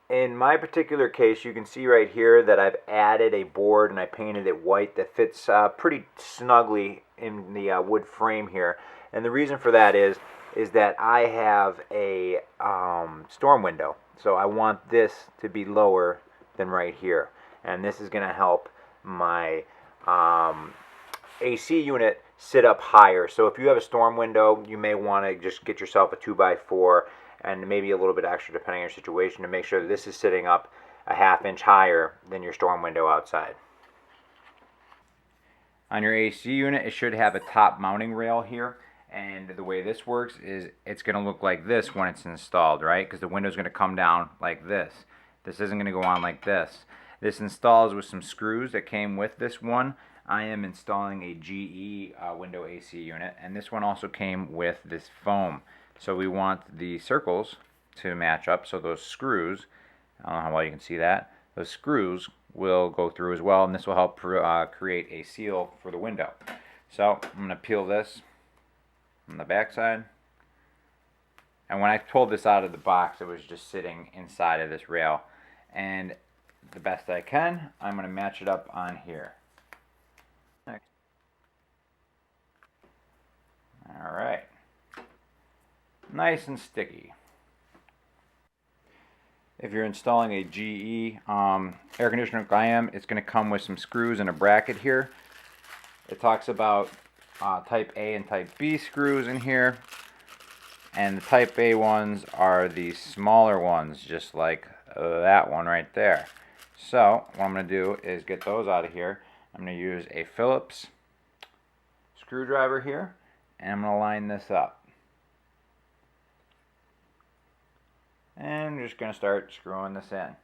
In my particular case, you can see right here that I've added a board and I painted it white that fits pretty snugly in the wood frame here. And the reason for that is that I have a storm window. So I want this to be lower than right here. And this is going to help my AC unit sit up higher. So if you have a storm window, you may want to just get yourself a 2x4 and maybe a little bit extra depending on your situation to make sure that this is sitting up a ½ inch higher than your storm window outside. On your AC unit, it should have a top mounting rail here. And the way this works is it's going to look like this when it's installed, right? Because the window is going to come down like this. This isn't going to go on like this. This installs with some screws that came with this one. I am installing a GE window AC unit, and this one also came with this foam. So we want the circles to match up, so those screws, I don't know how well you can see that, those screws will go through as well, and this will help create a seal for the window. So I'm going to peel this on the back side. And when I pulled this out of the box, it was just sitting inside of this rail. And the best I can, I'm going to match it up on here. Alright. Nice and sticky. If you're installing a GE air conditioner like I am, it's going to come with some screws and a bracket here. It talks about type A and type B screws in here. And the type A ones are the smaller ones, just like that one right there. So what I'm going to do is get those out of here. I'm going to use a Phillips screwdriver here, and I'm going to line this up. And I'm just going to start screwing this in.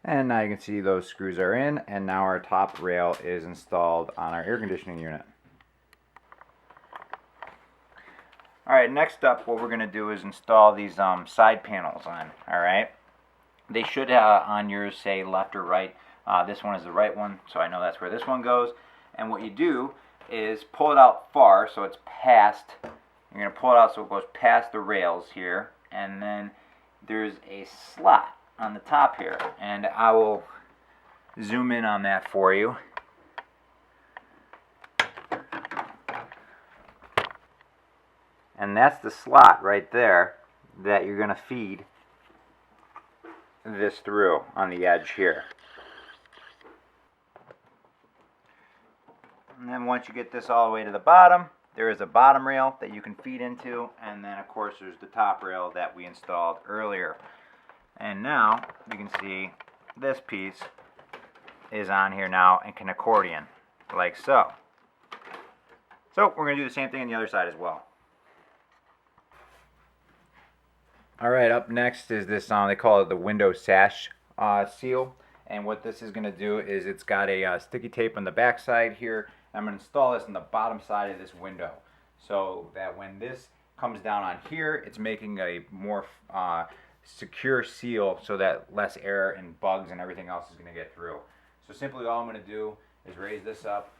And now you can see those screws are in, and now our top rail is installed on our air conditioning unit. Alright, next up what we're going to do is install these side panels on. Alright, they should on yours say left or right. This one is the right one, so I know that's where this one goes. And what you do is pull it out far so it's past, you're going to pull it out so it goes past the rails here, and then there's a slot on the top here, and I will zoom in on that for you. And that's the slot right there that you're going to feed this through on the edge here. And then once you get this all the way to the bottom, there is a bottom rail that you can feed into, and then of course there's the top rail that we installed earlier. And now you can see this piece is on here now and can accordion like so. So we're going to do the same thing on the other side as well. Alright, up next is this, they call it the window sash seal. And what this is going to do is it's got a sticky tape on the back side here. I'm going to install this on the bottom side of this window, so that when this comes down on here, it's making a more secure seal so that less air and bugs and everything else is going to get through. So simply all I'm going to do is raise this up,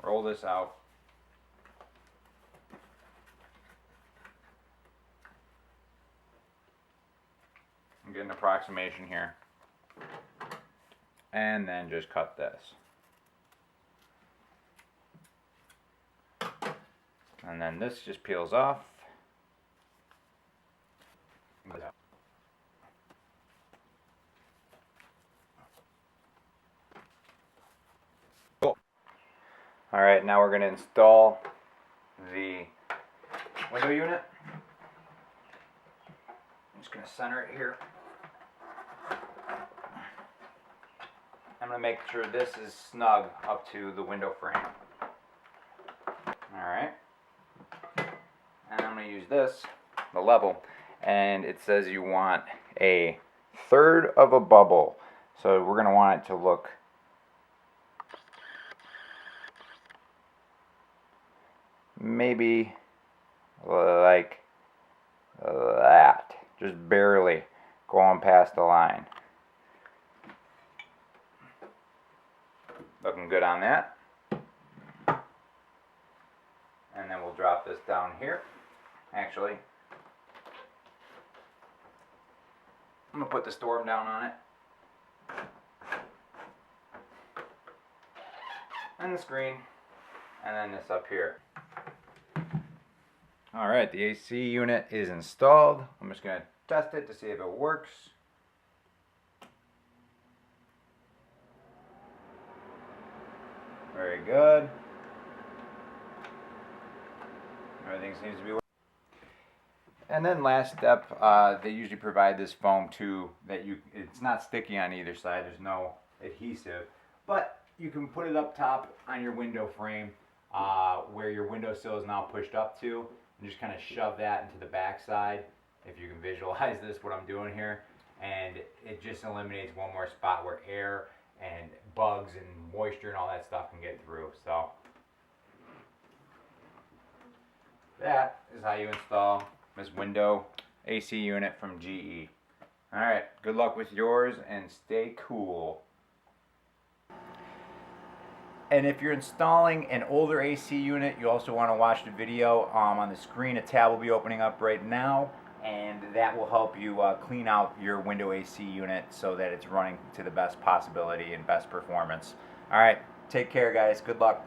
roll this out, and get an approximation here, and then just cut this. And then this just peels off. Alright, now we're going to install the window unit. I'm just going to center it here. I'm going to make sure this is snug up to the window frame. Alright. And I'm going to use this, the level, and it says you want a 1/3 of a bubble. So we're going to want it to look maybe like that. Just barely going past the line. Looking good on that. drop this down here. Actually, I'm going to put the storm down on it. And the screen. And then this up here. Alright, the AC unit is installed. I'm just going to test it to see if it works. Very good. Everything seems to be working. And then last step, they usually provide this foam too that it's not sticky on either side. There's no adhesive, but you can put it up top on your window frame where your windowsill is now pushed up to, and just kind of shove that into the back side. If you can visualize this, what I'm doing here, and it just eliminates one more spot where air and bugs and moisture and all that stuff can get through. So that is how you install this window AC unit from GE. Alright, good luck with yours and stay cool. And if you're installing an older AC unit, you also want to watch the video on the screen. A tab will be opening up right now, and that will help you clean out your window AC unit so that it's running to the best possibility and best performance. Alright, take care guys, good luck.